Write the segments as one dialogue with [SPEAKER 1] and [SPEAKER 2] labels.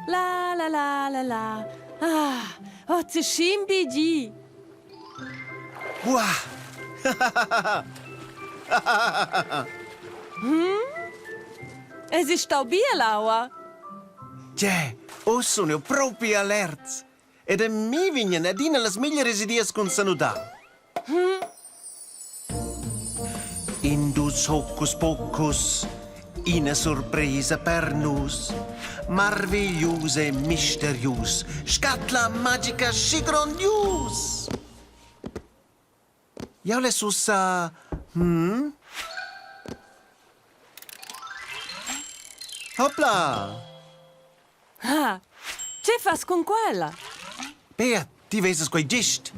[SPEAKER 1] La la la la la. Ah, oggi scimbigi.
[SPEAKER 2] Wow!
[SPEAKER 1] Es ist auch Bier, Laura.
[SPEAKER 2] Già, o sono proprio allerts. Ed a mi vignen adina las migliores ideas con sanità. Indus hocus pocus, una sorpresa per nus. Marveglius e misterius, scatla magica scigronius. Io le sussa... Hopla!
[SPEAKER 1] Ah, che fas con quella?
[SPEAKER 2] Bea, ti veses quei gist.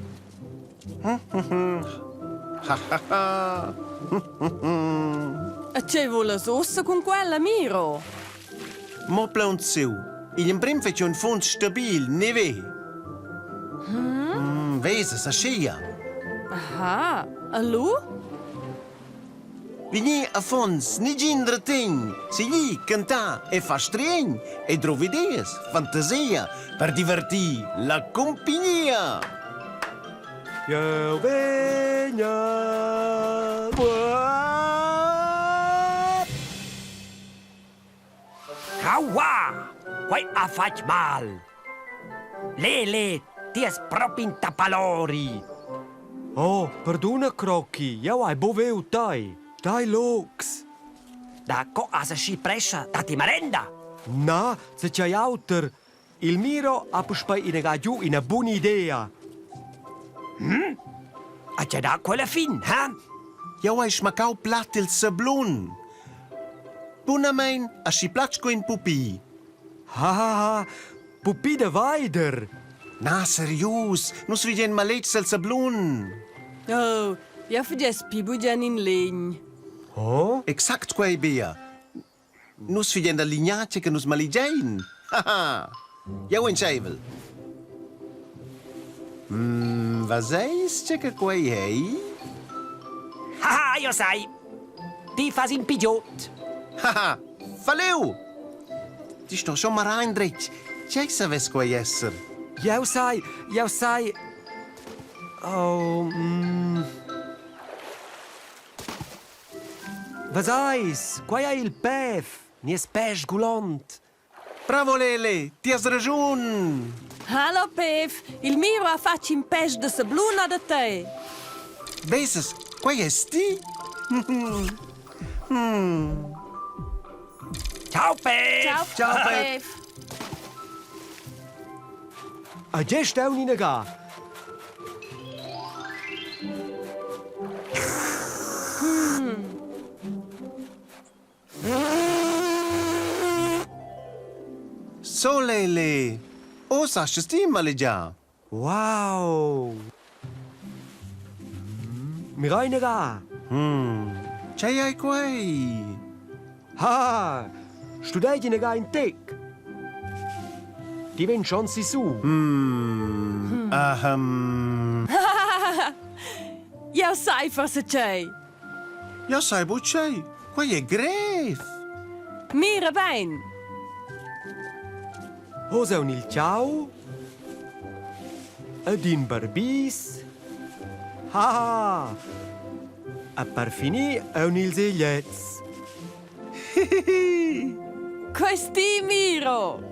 [SPEAKER 1] E che vuole ossa con quella, Miro?
[SPEAKER 2] Mo plaunt siu. Il imprim fece un fond stabil, neve. Veses, a scia.
[SPEAKER 1] Aha, e lu?
[SPEAKER 2] Vini a fons, ni gindre ting. Si gli canta e fa string. E trovi ideas, fantasia, per divertir la compagnia.
[SPEAKER 3] Io vegna.
[SPEAKER 4] Aua! Quai a faig mal. Lele, ties proprio in tapalori.
[SPEAKER 3] Oh, perdona, Crocchi. Io hai boveu tai. Dai lux.
[SPEAKER 4] Da co asa sci prescia, da ti merenda.
[SPEAKER 3] Na, se c'hai auter. Il Miro ha puspai in giù una buona idea.
[SPEAKER 4] A c'è da quella fin, eh?
[SPEAKER 2] Io hai schmacau plat il sablun. Bunamein, a sci placco in pupi.
[SPEAKER 3] Ha, pupi de weider.
[SPEAKER 2] Na, serius, nus vidien Maletgs da sablun.
[SPEAKER 1] Oh, ja vergiss pibugen in legn.
[SPEAKER 3] Oh?
[SPEAKER 2] Exact quei bea. Nus vidien da lignace che nus maligein. Haha. Io in scheivel. Was eis che quei hei?
[SPEAKER 4] Ah, io sai. Ti fas in pigiot.
[SPEAKER 2] Haha, faleu! Ti sto schon mal reindreht. C'è saves quei esser.
[SPEAKER 3] Io sai. Oh, Was eis? Quai è il pef? Nies pech gulant.
[SPEAKER 2] Bravo Lele, ti has ragiun.
[SPEAKER 1] Hallo, Pef. Il Miro ha fatto in pes de sablun da te.
[SPEAKER 2] Beses, quei esti?
[SPEAKER 4] Ciao, Pe.
[SPEAKER 1] Ciao, Pef.
[SPEAKER 3] A gest è un'inaga.
[SPEAKER 2] So Lele, o sasce stimmale già.
[SPEAKER 3] Wow. Mira inaga.
[SPEAKER 2] C'è hai quei?
[SPEAKER 3] Ha, studai inaga in tec. Ti ven schon si su.
[SPEAKER 1] Ja sai forse c'è.
[SPEAKER 2] Ja sai bu c'è, quei è gref.
[SPEAKER 1] Mira bain.
[SPEAKER 3] Osa un il ciao. Ed in barbis. Ha. A per finì è un il zegliez.
[SPEAKER 1] Questi Miro.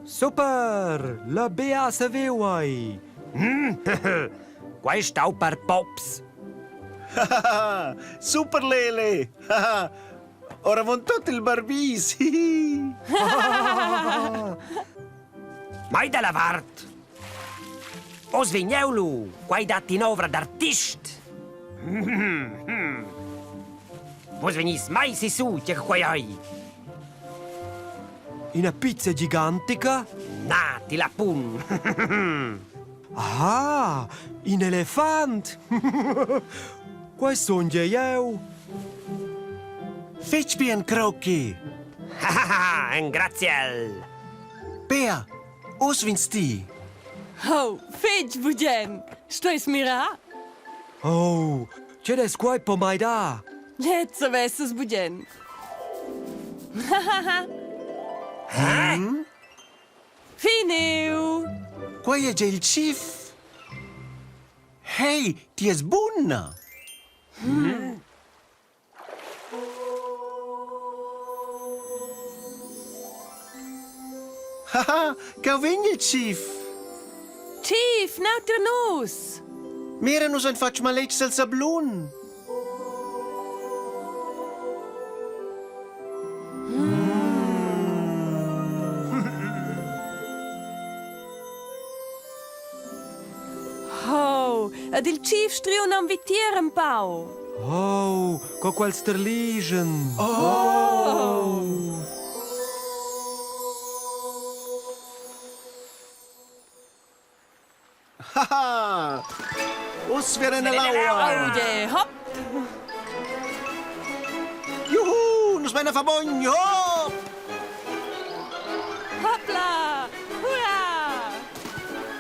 [SPEAKER 3] Super, la bea saveuai.
[SPEAKER 4] Quai stau per pops.
[SPEAKER 2] Super Lele. Ora von tutto il barbis.
[SPEAKER 4] Mai da lavart. O svigneulu, quai dat in ovra d'artist. Vos venis mai si su, che quai hai.
[SPEAKER 3] Una pizza gigantica?
[SPEAKER 4] Na, ti la pun.
[SPEAKER 3] Ah, un elefant! Quai songe eu?
[SPEAKER 2] Fetch bien Crocchi.
[SPEAKER 4] En graziel.
[SPEAKER 2] Bea, os vinst ti?
[SPEAKER 1] Oh, fetch bugen. Stois mira?
[SPEAKER 3] Oh, c'è des quai po mai da.
[SPEAKER 1] Let's vesses bugen. Fineu!
[SPEAKER 2] Quai è già il cif. Hey, ti è bunna. Haha, che vegni il cif.
[SPEAKER 1] Chief, nauter nus!
[SPEAKER 2] Mira nus ein fatg Maletgs da sablun.
[SPEAKER 1] Oh, ed il chief striun am vitieren pau.
[SPEAKER 3] Oh, co quel sterligen.
[SPEAKER 2] Haha. Us wäre ne laua.
[SPEAKER 1] Aude, hopp!
[SPEAKER 2] Juhu, nus meine verbogno.
[SPEAKER 1] Hoppla! Hurra!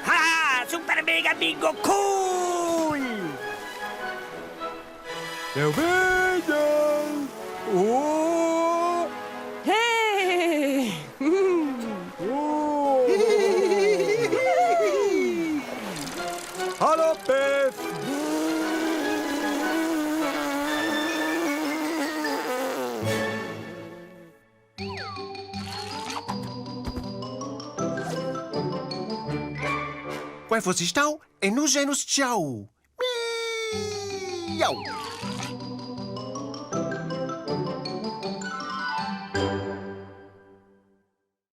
[SPEAKER 4] Ah, super mega bingo cool!
[SPEAKER 3] Eu vedo. Oh!
[SPEAKER 1] Hey!
[SPEAKER 3] Oh! Hallo, Beth!
[SPEAKER 2] Quai fossi stau e nus genus ciao. Miau.